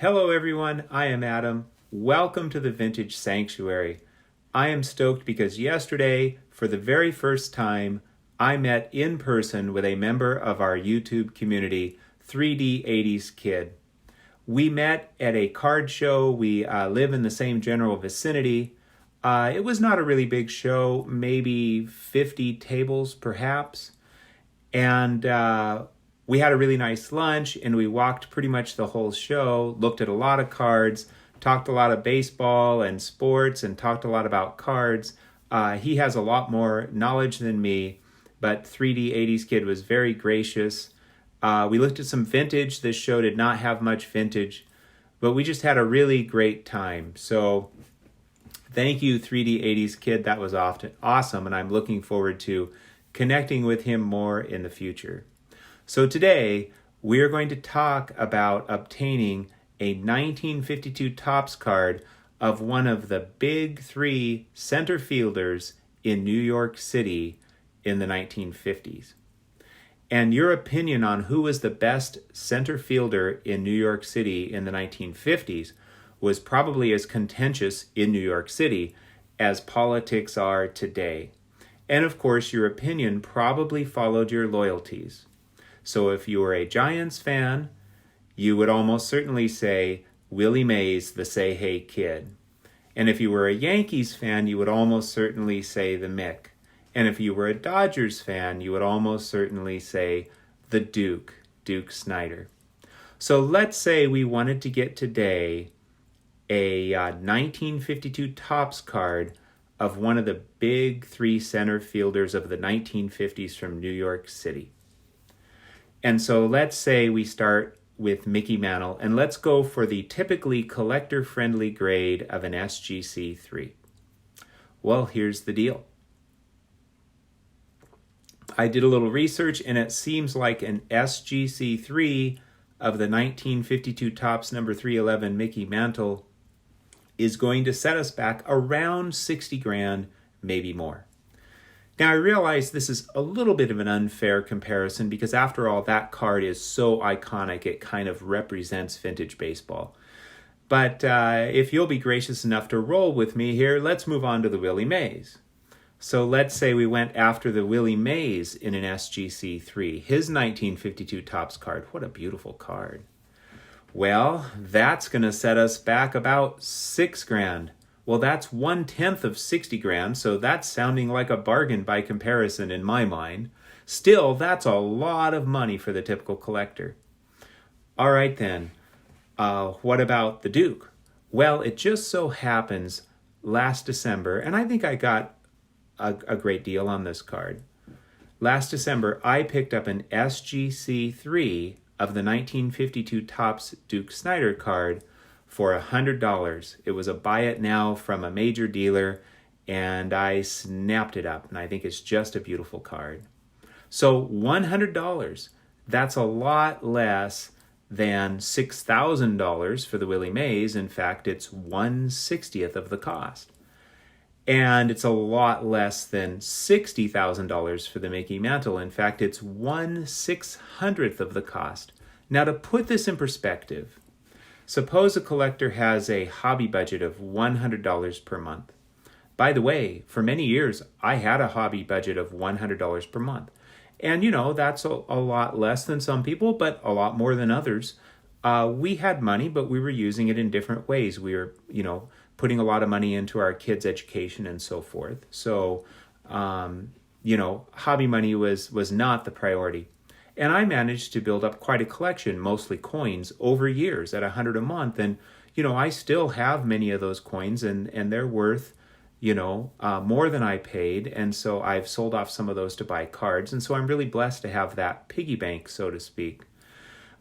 Hello everyone, I am Adam. Welcome to the Vintage Sanctuary. I am stoked because yesterday, for the very first time, I met in person with a member of our YouTube community, 3D80's Kid. We met at a card show. We live in the same general vicinity. It was not a really big show, maybe 50 tables perhaps. And we had a really nice lunch, and we walked pretty much the whole show, looked at a lot of cards, talked a lot of baseball and sports, and talked a lot about cards. He has a lot more knowledge than me, but 3D80's Kid was very gracious. We looked at some vintage. This show did not have much vintage, but we just had a really great time. So thank you, 3D80's Kid. That was awesome, and I'm looking forward to connecting with him more in the future. So today, we are going to talk about obtaining a 1952 Topps card of one of the big three center fielders in New York City in the 1950s. And your opinion on who was the best center fielder in New York City in the 1950s was probably as contentious in New York City as politics are today. And of course, your opinion probably followed your loyalties. So if you were a Giants fan, you would almost certainly say Willie Mays, the Say Hey Kid. And if you were a Yankees fan, you would almost certainly say the Mick. And if you were a Dodgers fan, you would almost certainly say the Duke, Duke Snider. So let's say we wanted to get today a 1952 Topps card of one of the big three center fielders of the 1950s from New York City. And so let's say we start with Mickey Mantle, and let's go for the typically collector-friendly grade of an SGC3. Well, here's the deal. I did a little research, and it seems like an SGC3 of the 1952 Topps number 311 Mickey Mantle is going to set us back around 60 grand, maybe more. Now, I realize this is a little bit of an unfair comparison because after all, that card is so iconic, it kind of represents vintage baseball. But if you'll be gracious enough to roll with me here, let's move on to the Willie Mays. So let's say we went after the Willie Mays in an SGC3, his 1952 Topps card. What a beautiful card. Well, that's going to set us back about 6 grand. Well, that's 1/10 of 60 grand, so that's sounding like a bargain by comparison in my mind. Still, that's a lot of money for the typical collector. All right then, what about the Duke? Well, it just so happens last December, and I think I got a great deal on this card. Last December, I picked up an SGC3 of the 1952 Topps Duke Snider card for $100. It was a buy it now from a major dealer, and I snapped it up, and I think it's just a beautiful card. So $100, that's a lot less than $6,000 for the Willie Mays. In fact, it's 1/60th of the cost. And it's a lot less than $60,000 for the Mickey Mantle. In fact, it's 1/600th of the cost. Now, to put this in perspective, suppose a collector has a hobby budget of $100 per month. By the way, for many years, I had a hobby budget of $100 per month. And, that's a lot less than some people, but a lot more than others. We had money, but we were using it in different ways. We were, putting a lot of money into our kids' education and so forth. So, hobby money was not the priority. And I managed to build up quite a collection, mostly coins, over years at $100 a month. And, I still have many of those coins, and they're worth, more than I paid. And so I've sold off some of those to buy cards. And so I'm really blessed to have that piggy bank, so to speak.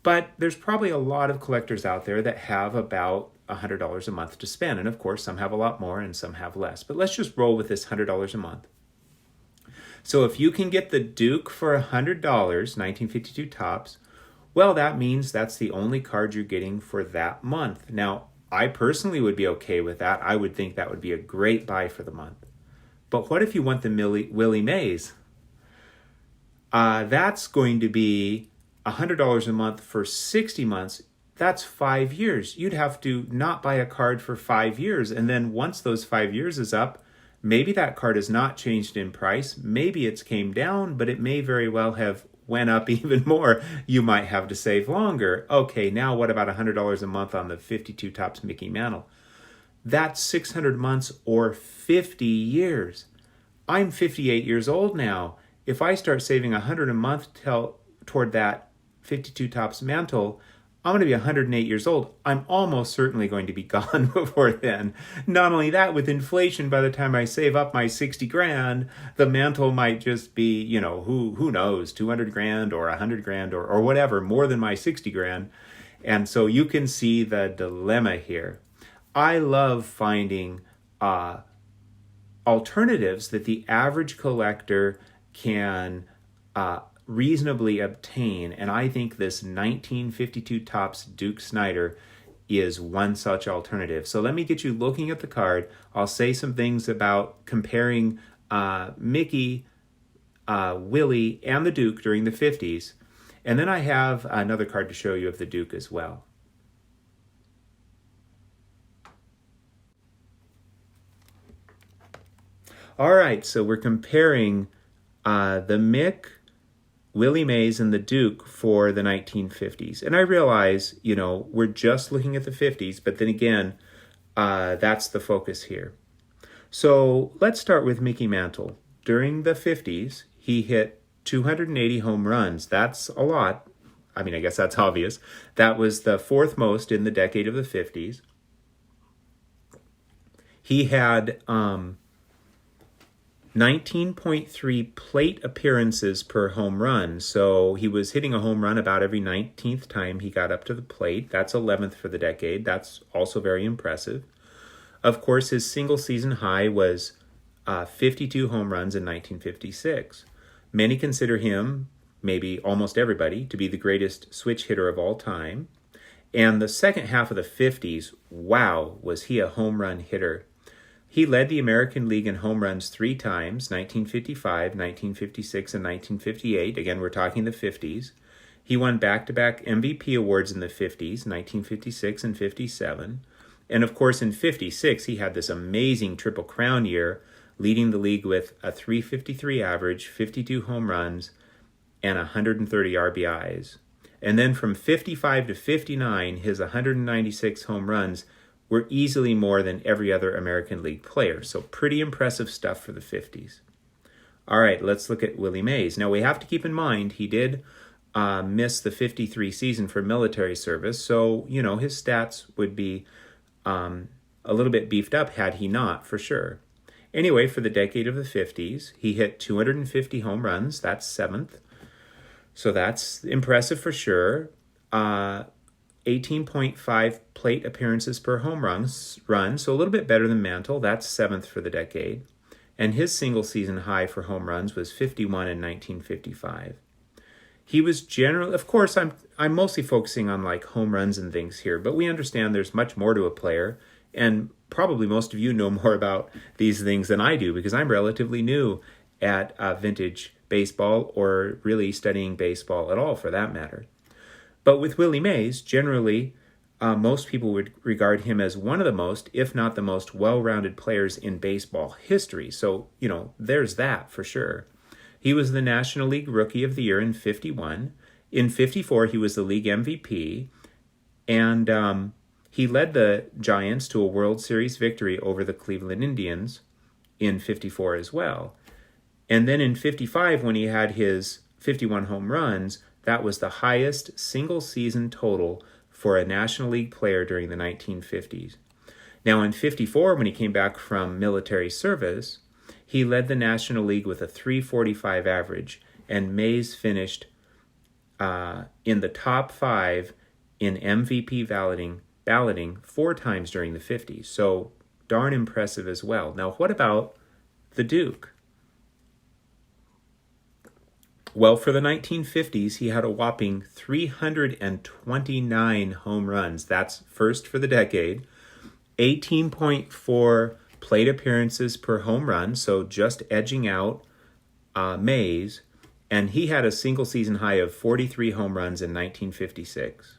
But there's probably a lot of collectors out there that have about $100 a month to spend. And of course, some have a lot more and some have less. But let's just roll with this $100 a month. So if you can get the Duke for $100, 1952 Topps, well, that means that's the only card you're getting for that month. Now, I personally would be okay with that. I would think that would be a great buy for the month. But what if you want the Willie Mays? That's going to be $100 a month for 60 months. that's 5 years. You'd have to not buy a card for 5 years. And then once those 5 years is up, maybe that card has not changed in price. Maybe it's came down, but it may very well have went up even more. You might have to save longer. Okay, now what about $100 a month on the 52 Topps Mickey Mantle? That's 600 months or 50 years. I'm 58 years old now. If I start saving $100 a month toward that 52 Topps Mantle, I'm going to be 108 years old. I'm almost certainly going to be gone before then. Not only that, with inflation, by the time I save up my 60 grand, the mantle might just be, who knows, 200 grand or 100 grand or whatever, more than my 60 grand. And so you can see the dilemma here. I love finding alternatives that the average collector can reasonably obtain, and I think this 1952 Topps Duke Snider is one such alternative. So let me get you looking at the card. I'll say some things about comparing Mickey, Willie, and the Duke during the 50s, and then I have another card to show you of the Duke as well. All right, so we're comparing the Mick, Willie Mays, and the Duke for the 1950s. And I realize, we're just looking at the 50s, but then again, that's the focus here. So let's start with Mickey Mantle. During the 50s, he hit 280 home runs. That's a lot. I mean, I guess that's obvious. That was the fourth most in the decade of the 50s. He had 19.3 plate appearances per home run. So he was hitting a home run about every 19th time he got up to the plate. That's 11th for the decade. That's also very impressive. Of course, his single season high was 52 home runs in 1956. Many consider him, maybe almost everybody, to be the greatest switch hitter of all time. And the second half of the 50s, wow, was he a home run hitter. He led the American League in home runs 3 times, 1955, 1956, and 1958. Again, we're talking the 50s. He won back-to-back MVP awards in the 50s, 1956 and 57. And of course, in 56, he had this amazing Triple Crown year, leading the league with a .353 average, 52 home runs, and 130 RBIs. And then from 55 to 59, his 196 home runs were easily more than every other American League player. So pretty impressive stuff for the 50s. All right, let's look at Willie Mays. Now we have to keep in mind he did miss the 53 season for military service. So, his stats would be a little bit beefed up had he not, for sure. Anyway, for the decade of the 50s, he hit 250 home runs. That's 7th. So that's impressive for sure. 18.5 plate appearances per home run, so a little bit better than Mantle. That's 7th for the decade. And his single season high for home runs was 51 in 1955. He was generally, of course, I'm mostly focusing on like home runs and things here, but we understand there's much more to a player, and probably most of you know more about these things than I do because I'm relatively new at vintage baseball, or really studying baseball at all for that matter. But with Willie Mays, generally, most people would regard him as one of the most, if not the most, well-rounded players in baseball history. So, there's that for sure. He was the National League Rookie of the Year in 51. In 54, he was the league MVP. And he led the Giants to a World Series victory over the Cleveland Indians in 54 as well. And then in 55, when he had his 51 home runs, that was the highest single season total for a National League player during the 1950s. Now in 54, when he came back from military service, he led the National League with a .345 average, and Mays finished in the top 5 in MVP balloting 4 times during the 50s. So darn impressive as well. Now what about the Duke? Well, for the 1950s, he had a whopping 329 home runs. That's first for the decade. 18.4 plate appearances per home run, so just edging out Mays. And he had a single season high of 43 home runs in 1956.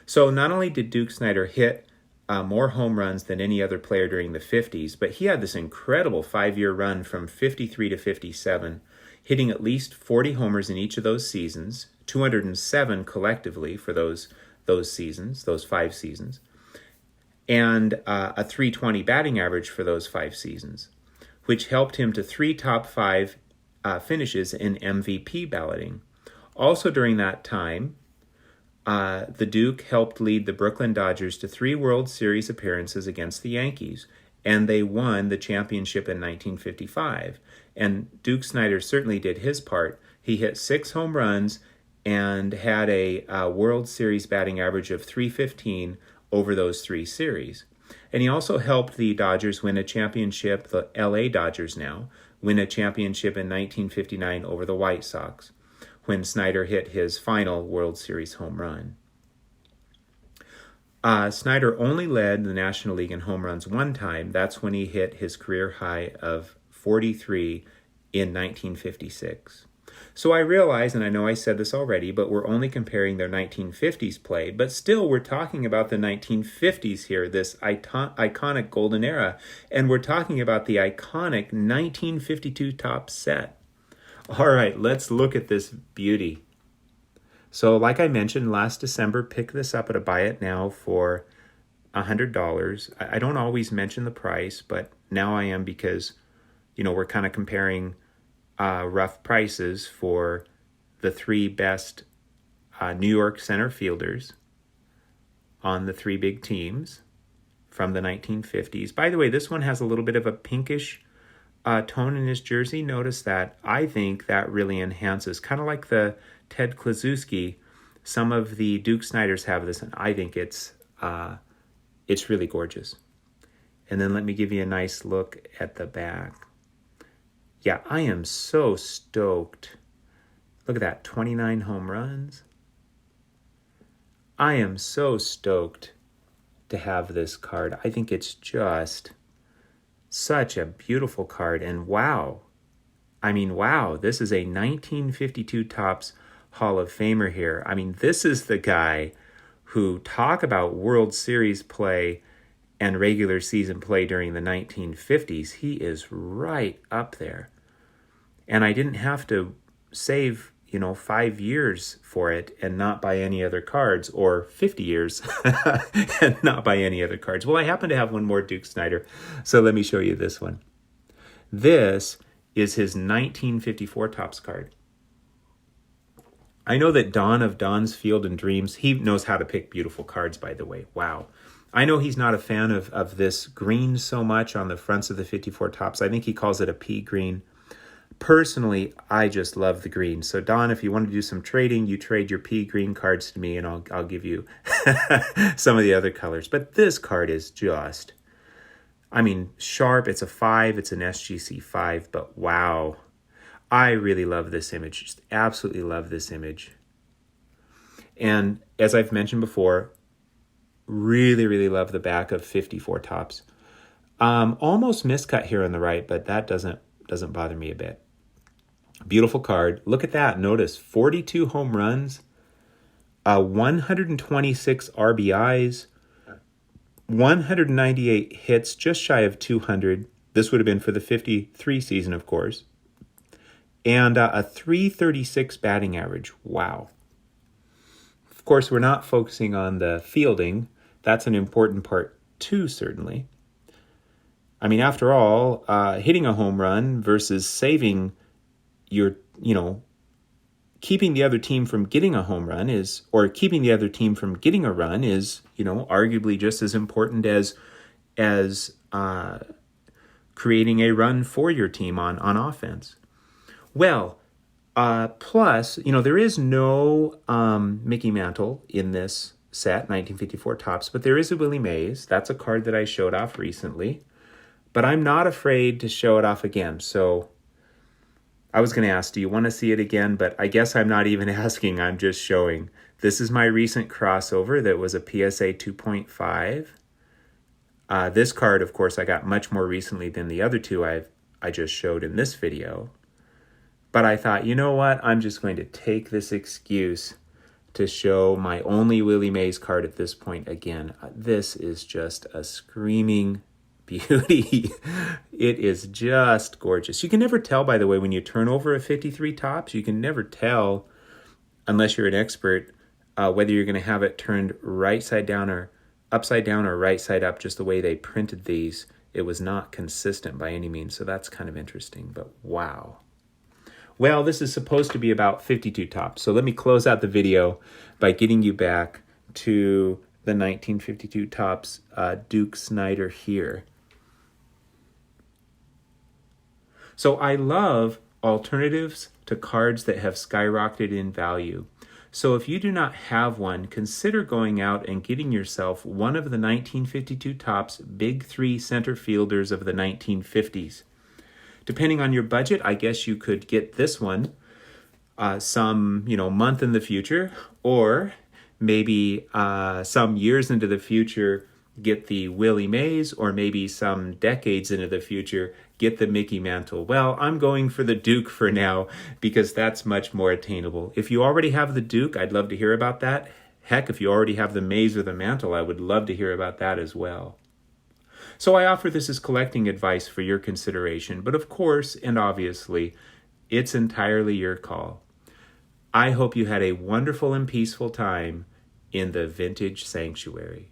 So not only did Duke Snider hit more home runs than any other player during the 50s, but he had this incredible 5-year run from 53 to 57, hitting at least 40 homers in each of those seasons, 207 collectively for those seasons, those 5 seasons, and a 320 batting average for those 5 seasons, which helped him to 3 top 5 finishes in MVP balloting. Also during that time, the Duke helped lead the Brooklyn Dodgers to 3 World Series appearances against the Yankees, and they won the championship in 1955. And Duke Snider certainly did his part. He hit 6 home runs and had a World Series batting average of .315 over those 3 series. And he also helped the Dodgers win a championship, the LA Dodgers now, win a championship in 1959 over the White Sox, when Snider hit his final World Series home run. Snider only led the National League in home runs one time. That's when he hit his career high of 43 in 1956. So I realize, and I know I said this already, but we're only comparing their 1950s play, but still we're talking about the 1950s here, this iconic golden era, and we're talking about the iconic 1952 top set. All right, let's look at this beauty. So like I mentioned, last December, pick this up at a buy it now for $100. I don't always mention the price, but now I am because, we're kind of comparing rough prices for the 3 best New York center fielders on the 3 big teams from the 1950s. By the way, this one has a little bit of a pinkish tone in his jersey. Notice that. I think that really enhances, kind of like the Ted Klaczewski. Some of the Duke Sniders have this, and I think it's really gorgeous. And then let me give you a nice look at the back. Yeah, I am so stoked. Look at that, 29 home runs. I am so stoked to have this card. I think it's just such a beautiful card. And wow, this is a 1952 Topps Hall of Famer here. This is the guy who, talk about World Series play and regular season play during the 1950s. He is right up there. And I didn't have to save, 5 years for it and not buy any other cards, or 50 years and not buy any other cards. Well, I happen to have one more Duke Snider, so let me show you this one. This is his 1954 Topps card. I know that Don of Don's Field and Dreams, he knows how to pick beautiful cards, by the way. Wow. I know he's not a fan of this green so much on the fronts of the 54 Topps. I think he calls it a pea green. Personally, I just love the green. So Don, if you want to do some trading, you trade your pea green cards to me and I'll give you some of the other colors. But this card is just, sharp. It's a 5. It's an SGC 5. But wow, I really love this image. Just absolutely love this image. And as I've mentioned before, really, really love the back of 54 Topps. Almost miscut here on the right, but that doesn't bother me a bit. Beautiful card. Look at that. Notice 42 home runs, 126 RBIs, 198 hits, just shy of 200. This would have been for the 53 season, of course. And a 336 batting average. Wow. Of course, we're not focusing on the fielding. That's an important part too, certainly. After all, hitting a home run versus saving your, keeping the other team from getting a home run or keeping the other team from getting a run is, arguably just as important as creating a run for your team on offense. Well, plus, there is no Mickey Mantle in this set, 1954 Topps, but there is a Willie Mays. That's a card that I showed off recently. But I'm not afraid to show it off again. So I was going to ask, do you want to see it again? But I guess I'm not even asking, I'm just showing. This is my recent crossover that was a PSA 2.5. This card, of course, I got much more recently than the other two I just showed in this video. But I thought, you know what? I'm just going to take this excuse to show my only Willie Mays card at this point again. This is just a screaming beauty. It is just gorgeous. You can never tell, by the way, when you turn over a 53 tops, you can never tell, unless you're an expert, whether you're going to have it turned right side down or upside down or right side up, just the way they printed these. It was not consistent by any means, so that's kind of interesting, but wow. Well, this is supposed to be about 52 tops, so let me close out the video by getting you back to the 1952 tops Duke Snider here. So I love alternatives to cards that have skyrocketed in value. So if you do not have one, consider going out and getting yourself one of the 1952 tops big three center fielders of the 1950s. Depending on your budget, I guess you could get this one some month in the future, or maybe some years into the future, get the Willie Mays, or maybe some decades into the future, get the Mickey Mantle. Well, I'm going for the Duke for now because that's much more attainable. If you already have the Duke, I'd love to hear about that. Heck, if you already have the Mays or the Mantle, I would love to hear about that as well. So I offer this as collecting advice for your consideration, but of course, and obviously, it's entirely your call. I hope you had a wonderful and peaceful time in the Vintage Sanctuary.